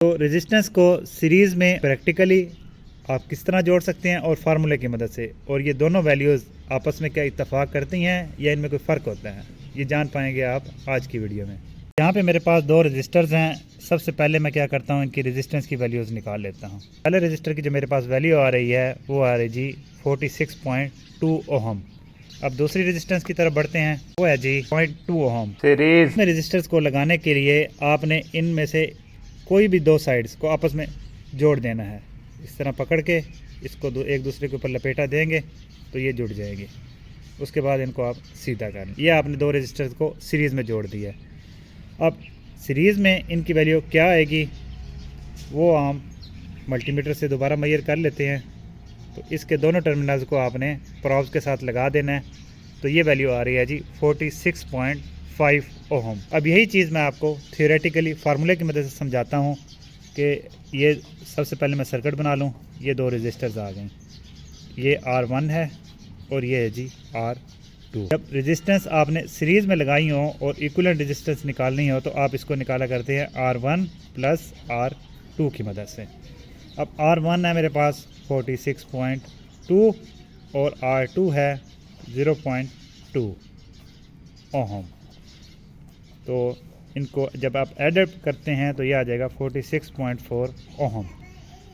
तो रेजिस्टेंस को सीरीज़ में प्रैक्टिकली आप किस तरह जोड़ सकते हैं और फार्मूले की मदद से, और ये दोनों वैल्यूज़ आपस में क्या इत्तेफाक करती हैं या इनमें कोई फ़र्क होता है, ये जान पाएंगे आप आज की वीडियो में। यहाँ पे मेरे पास दो रजिस्टर्स हैं। सबसे पहले मैं क्या करता हूँ, इनकी रेजिस्टेंस की वैल्यूज़ निकाल लेता हूँ। पहले रजिस्टर की जो मेरे पास वैल्यू आ रही है वो आ रही जी 46.2 ओहम। अब दूसरी रेजिस्टेंस की तरफ बढ़ते हैं, वो है जी 0.2 ओहम। सीरीज में रेजिस्टर्स को लगाने के लिए आपने इनमें से कोई भी दो साइड्स को आपस में जोड़ देना है। इस तरह पकड़ के इसको एक दूसरे के ऊपर लपेटा देंगे तो ये जुड़ जाएगी। उसके बाद इनको आप सीधा कर लें। ये आपने दो रजिस्टर्स को सीरीज़ में जोड़ दिया। अब सीरीज़ में इनकी वैल्यू क्या आएगी वो हम मल्टीमीटर से दोबारा मेजर कर लेते हैं। तो इसके दोनों टर्मिनल्स को आपने प्रॉब्स के साथ लगा देना है। तो ये वैल्यू आ रही है जी 46.5 ओहम। अब यही चीज़ मैं आपको थियोरेटिकली फार्मूले की मदद से समझाता हूँ कि ये सबसे पहले मैं सर्किट बना लूँ। ये दो रेजिस्टर्स आ गए, ये R1 है और ये है जी R2। जब रेजिस्टेंस आपने सीरीज़ में लगाई हो और इक्विवेलेंट रेजिस्टेंस निकालनी हो तो आप इसको निकाला करते हैं R1 प्लस R2 की मदद से। अब R1 है मेरे पास 46.2 और R2 है 0.2 ओहम। तो इनको जब आप एडअप करते हैं तो ये आ जाएगा 46.4 ओहम।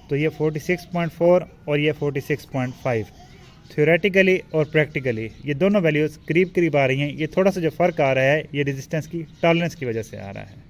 तो ये 46.4 और ये 46.5 थ्योरेटिकली और प्रैक्टिकली ये दोनों वैल्यूज़ करीब करीब आ रही हैं। ये थोड़ा सा जो फ़र्क आ रहा है ये रेजिस्टेंस की टॉलरेंस की वजह से आ रहा है।